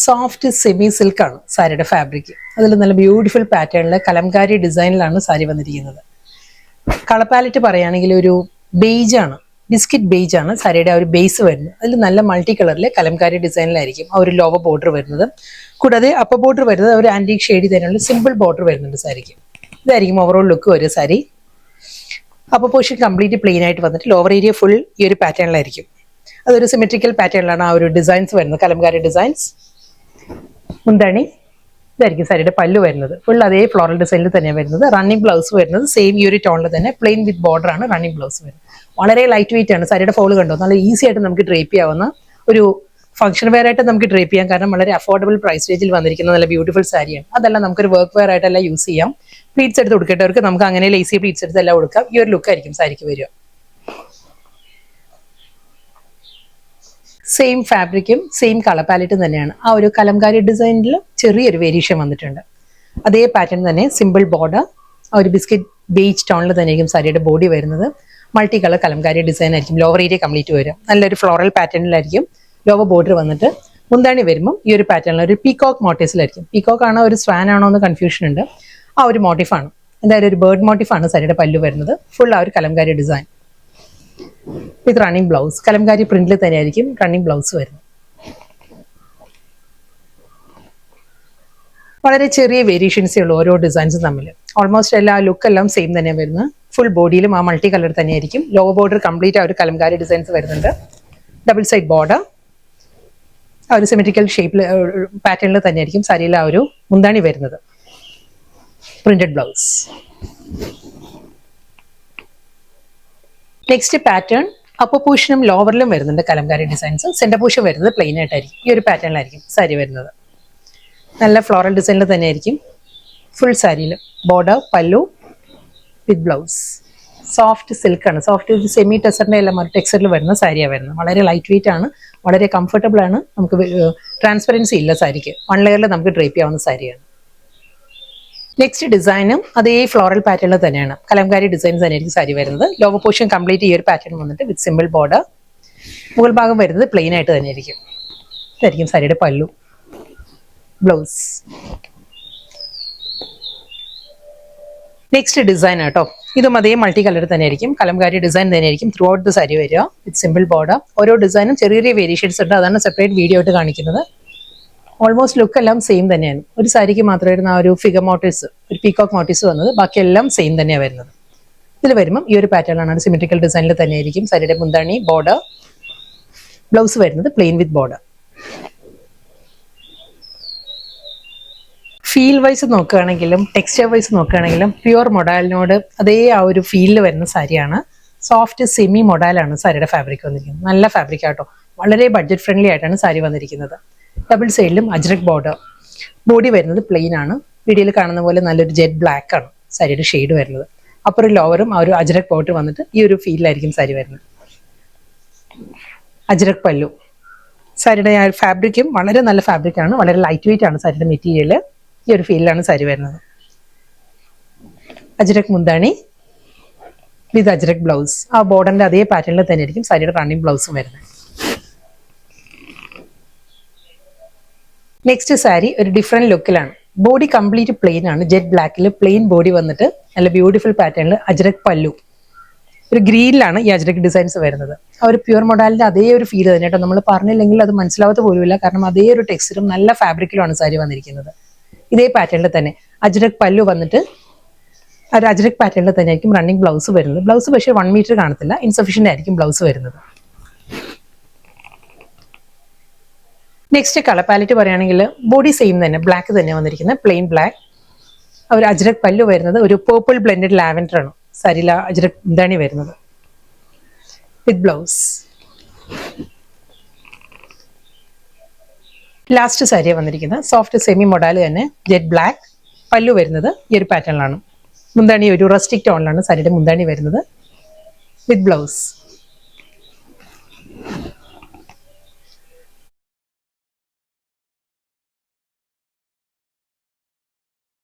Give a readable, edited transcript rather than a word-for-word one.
Soft semi സിൽക്കാണ് സാരിയുടെ fabric. അതിൽ നല്ല ബ്യൂട്ടിഫുൾ പാറ്റേണിൽ കലംകാരി ഡിസൈനിലാണ് സാരി വന്നിരിക്കുന്നത്. കളർ പാലറ്റ് പറയുകയാണെങ്കിൽ ഒരു ബേജ് ആണ്, ബിസ്ക്കറ്റ് ബേജ് ആണ് സാരിയുടെ ആ ഒരു ബേസ് വരുന്നത്. അതിൽ നല്ല മൾട്ടി കളറിൽ കലംകാരി ഡിസൈനിലായിരിക്കും ആ ഒരു ലോവർ ബോർഡർ വരുന്നത്. കൂടാതെ അപ്പർ ബോർഡർ വരുന്നത് ഒരു ആന്റിക് ഷെയ്ഡ് തന്നെയുള്ള സിമ്പിൾ ബോർഡർ വരുന്നുണ്ട് സാരിക്ക്. ഇതായിരിക്കും ഓവറോൾ ലുക്ക് വരും sari. Upper portion complete plain ആയിട്ട് വന്നിട്ട് ലോവർ ഏരിയ ഫുൾ ഈ ഒരു പാറ്റേണിലായിരിക്കും. അതൊരു സിമെട്രിക്കൽ പാറ്റേണിലാണ് ആ ഒരു ഡിസൈൻസ് വരുന്നത്, കലംകാരി ഡിസൈൻസ്. മുന്താണി ഇതായിരിക്കും സാരിയുടെ പല്ലു വരുന്നത്. ഫുൾ അതേ ഫ്ലോറൽ ഡിസൈനിൽ തന്നെയാണ് വരുന്നത്. റണ്ണിങ് ബ്ലൗസ് വരുന്നത് സെയിം ഈ ഒരു ടോണിൽ തന്നെ പ്ലെയിൻ വിത്ത് ബോർഡർ ആണ് റണ്ണിങ് ബ്ലൗസ് വരുന്നത്. വളരെ ലൈറ്റ് വെയിറ്റ് ആണ് സാരിയുടെ ഫോൾ കണ്ടോ, നല്ല ഈസി ആയിട്ട് നമുക്ക് ഡ്രേപ്പ് ചെയ്യാവുന്ന ഒരു ഫംഗ്ഷൻ വെയർ ആയിട്ട് നമുക്ക് ഡ്രേപ്പ് ചെയ്യാം. കാരണം വളരെ അഫോർഡബിൾ പ്രൈസ് റേഞ്ചിൽ വന്നിരിക്കുന്ന നല്ല ബ്യൂട്ടിഫുൾ സാരിയാണ്. അതെല്ലാം നമുക്കൊരു വർക്ക് വെയർ ആയിട്ടെല്ലാം യൂസ് ചെയ്യാം. പ്ലീറ്റ്സ് എടുത്ത് കൊടുക്കേണ്ടവർക്ക് നമുക്ക് അങ്ങനെ ലേസി പ്ലീറ്റ്സ് എടുത്ത് എല്ലാം കൊടുക്കാം. ഈ ഒരു ലുക്ക് ആയിരിക്കും സാരിക്ക് വരിക. സെയിം ഫാബ്രിക്കും സെയിം കളർ പാലറ്റും തന്നെയാണ്. ആ ഒരു കലംകാരി ഡിസൈനിൽ ചെറിയൊരു വേരിയേഷൻ വന്നിട്ടുണ്ട്. അതേ പാറ്റേൺ തന്നെ സിമ്പിൾ ബോർഡർ, ആ ഒരു ബിസ്ക്കറ്റ് ബേജ് ടോണിൽ തന്നെയായിരിക്കും സാരിയുടെ ബോഡി വരുന്നത്. മൾട്ടി കളർ കലംകാരി ഡിസൈൻ ആയിരിക്കും. ലോവർ ഏരിയ കംപ്ലീറ്റ് വരും. നല്ലൊരു ഫ്ലോറൽ പാറ്റേണിലായിരിക്കും ലോവർ ബോർഡർ വന്നിട്ട്. മുന്താണി വരുമ്പോൾ ഈ ഒരു പാറ്റേണിൽ ഒരു പീകോക്ക് മോട്ടീവ്സിലായിരിക്കും. പീകോക്ക് ആണോ ഒരു സ്വാൻ ആണോ എന്ന് കൺഫ്യൂഷൻ ഉണ്ട്. ആ ഒരു മോട്ടീഫാണ്, എന്തായാലും ഒരു ബേർഡ് മോട്ടീഫാണ് സാരിയുടെ പല്ലു വരുന്നത്. ഫുൾ ആ ഒരു Kalamkari design with running blouse. Kalamkari പ്രിന്റിൽ തന്നെയായിരിക്കും റണ്ണിങ് ബ്ലൗസ് വരുന്നത്. വളരെ ചെറിയ വേരിയേഷൻസേ ഉള്ളൂ ഓരോ ഡിസൈൻസും തമ്മിൽ. ഓൾമോസ്റ്റ് എല്ലാ ലുക്ക് എല്ലാം സെയിം തന്നെ വരുന്നത്. ഫുൾ ബോഡിയിലും ആ മൾട്ടി കളർ തന്നെയായിരിക്കും. ലോവർ ബോർഡർ കംപ്ലീറ്റ് ആ ഒരു കലംകാരി ഡിസൈൻസ് വരുന്നുണ്ട്. ഡബിൾ സൈഡ് ബോർഡർ ആ ഒരു സിമെട്രിക്കൽ ഷേപ്പിൽ പാറ്റേണിൽ തന്നെയായിരിക്കും സാരിയിൽ ആ ഒരു മുന്താണി വരുന്നത്. Printed blouse. Next pattern upper പോർഷനും ലോവറിലും വരുന്നുണ്ട് കലംകാരി ഡിസൈൻസ്. സെന്റർ പോർഷൻ വരുന്നത് പ്ലെയിൻ ആയിട്ടായിരിക്കും. ഈ ഒരു പാറ്റേണിലായിരിക്കും സാരി വരുന്നത്. നല്ല ഫ്ലോറൽ ഡിസൈനിൽ തന്നെയായിരിക്കും ഫുൾ സാരിയിൽ. Border, pallu with blouse. Soft സിൽക്കാണ്, സോഫ്റ്റ് സെമി ടെക്സ്ചറിന്റെ എല്ലാം ടെക്സ്ചറിൽ വരുന്ന സാരിയാണ് വരുന്നത്. വളരെ ലൈറ്റ് വെയിറ്റ് ആണ്, വളരെ കംഫർട്ടബിൾ ആണ്. നമുക്ക് ട്രാൻസ്പെറൻസി ഇല്ല സാരിക്ക്. വൺ ലെയറിൽ നമുക്ക് ഡ്രേപ്പ് ചെയ്യാവുന്ന സാരിയാണ്. നെക്സ്റ്റ് ഡിസൈനും അതേ ഫ്ലോറൽ പാറ്റേണിൽ തന്നെയാണ്. കലംകാരി ഡിസൈൻസ് തന്നെയായിരിക്കും സാരി വരുന്നത്. ലോവർ പോർഷൻ കംപ്ലീറ്റ് ഈ ഒരു പാറ്റേൺ വന്നിട്ട് വിത്ത് സിമ്പിൾ ബോർഡർ. മുകൾ ഭാഗം വരുന്നത് പ്ലെയിൻ ആയിട്ട് തന്നെയായിരിക്കും. ഇതായിരിക്കും സാരിയുടെ പല്ലു, ബ്ലൗസ്. നെക്സ്റ്റ് ഡിസൈൻ ആട്ടോ, ഇതും അതേ മൾട്ടി കളർ തന്നെയായിരിക്കും. കലംകാരി ഡിസൈൻ തന്നെയായിരിക്കും ത്രൂ ഔട്ട് ദ സാരി വരിക വിത്ത് സിമ്പിൾ ബോർഡർ. ഓരോ ഡിസൈനും ചെറിയ ചെറിയ വേരിയേഷൻസ് ഉണ്ട്. അതാണ് സെപ്പറേറ്റ് വീഡിയോ ആയിട്ട് കാണിക്കുന്നത്. ഓൾമോസ്റ്റ് ലുക്ക് എല്ലാം സെയിം തന്നെയാണ്. ഒരു സാരിക്ക് മാത്രമായിരുന്നു ആ ഒരു ഫിഗർ മോട്ടീവ്സ്, ഒരു പീകോക്ക് മോട്ടീവ്സ് വന്നത്. ബാക്കിയെല്ലാം സെയിം തന്നെയാണ് വരുന്നത്. ഇതിൽ വരുമ്പം ഈ ഒരു പാറ്റേണാണ് സിമെട്രിക്കൽ ഡിസൈനിൽ തന്നെയായിരിക്കും സാരിയുടെ മുന്താണി, ബോർഡർ, ബ്ലൗസ് വരുന്നത് plain with border. Feel wise നോക്കുകയാണെങ്കിലും ടെക്സ്ചർ വൈസ് നോക്കുകയാണെങ്കിലും പ്യുവർ മൊഡാലിനോട് അതേ ആ ഒരു ഫീലിൽ വരുന്ന സാരിയാണ്. സോഫ്റ്റ് സെമി മൊഡാലാണ് സാരിയുടെ ഫാബ്രിക് വന്നിരിക്കുന്നത്. നല്ല ഫാബ്രിക് ആട്ടോ, വളരെ ബഡ്ജറ്റ് ഫ്രണ്ട്ലി ആയിട്ടാണ് സാരി വന്നിരിക്കുന്നത്. ഡബിൾ സൈഡിലും അജ്രക് ബോർഡർ. ബോഡി വരുന്നത് പ്ലെയിൻ ആണ്. വീഡിയോയിൽ കാണുന്ന പോലെ നല്ലൊരു ജെറ്റ് ബ്ലാക്ക് ആണ് സാരിയുടെ ഷെയ്ഡ് വരുന്നത്. അപ്പുറം ലോവറും ആ ഒരു അജ്രക് ബോർഡർ വന്നിട്ട് ഈ ഒരു ഫീലിലായിരിക്കും സാരി വരുന്നത്. അജ്രക് പല്ലു. സാരിയുടെ ആ ഫാബ്രിക്കും വളരെ നല്ല ഫാബ്രിക്കാണ്. വളരെ ലൈറ്റ് വെയിറ്റ് ആണ് സാരിയുടെ മെറ്റീരിയൽ. ഈ ഒരു ഫീലിലാണ് സാരി വരുന്നത്. അജ്രക് മുന്താണി വിത്ത് അജ്രക് ബ്ലൗസ്. ആ ബോർഡറിന്റെ അതേ പാറ്റേണിൽ തന്നെയായിരിക്കും സാരിയുടെ റണ്ണിങ് ബ്ലൗസും വരുന്നത്. നെക്സ്റ്റ് സാരി ഒരു ഡിഫറെന്റ് ലുക്കിലാണ്. ബോഡി കംപ്ലീറ്റ് പ്ലെയിൻ ആണ്. ജെറ്റ് ബ്ലാക്കിൽ പ്ലെയിൻ ബോഡി വന്നിട്ട് നല്ല ബ്യൂട്ടിഫുൾ പാറ്റേണിൽ അജ്രക് പല്ലു. ഒരു ഗ്രീനിലാണ് ഈ അജ്രക് ഡിസൈൻസ് വരുന്നത്. ആ ഒരു പ്യുവർ മൊഡാലിന്റെ അതേ ഒരു ഫീൽ തന്നെ കേട്ടോ. നമ്മൾ പറഞ്ഞില്ലെങ്കിൽ അത് മനസ്സിലാവാത്ത പോലുമില്ല. കാരണം അതേ ഒരു ടെക്സ്ചറും നല്ല ഫാബ്രിക്കിലുമാണ് സാരി വന്നിരിക്കുന്നത്. ഇതേ പാറ്റേണിൽ തന്നെ അജ്രക് പല്ലു വന്നിട്ട് ഒരു അജ്രക് പാറ്റേണിൽ തന്നെ ആയിരിക്കും റണ്ണിങ് ബ്ലൗസ് വരുന്നത്. ബ്ലൗസ് പക്ഷേ 1 മീറ്റർ കാണത്തില്ല, ഇൻസഫിഷ്യന്റ് ആയിരിക്കും ബ്ലൗസ് വരുന്നത്. നെക്സ്റ്റ് കളർ പാലറ്റ് പറയുകയാണെങ്കിൽ ബോഡി സെയിം തന്നെ, ബ്ലാക്ക് തന്നെ വന്നിരിക്കുന്നത്, പ്ലെയിൻ ബ്ലാക്ക്. ഒരു അജ്രക് പല്ലു വരുന്നത് ഒരു പേർപ്പിൾ ബ്ലെൻഡഡ് ലാവൻഡർ ആണ് സാരിയില അജ്രക് മുന്താണി വരുന്നത് വിത്ത് ബ്ലൗസ്. ലാസ്റ്റ് സാരിയാണ് വന്നിരിക്കുന്നത്. സോഫ്റ്റ് സെമി മൊഡാൽ തന്നെ, ജെറ്റ് ബ്ലാക്ക്. പല്ലു വരുന്നത് ഈ ഒരു പാറ്റേണിലാണ്. മുന്താണി ഒരു റസ്റ്റിക് ടോണിലാണ് സാരിയുടെ മുന്താണി വരുന്നത് വിത്ത് ബ്ലൗസ്.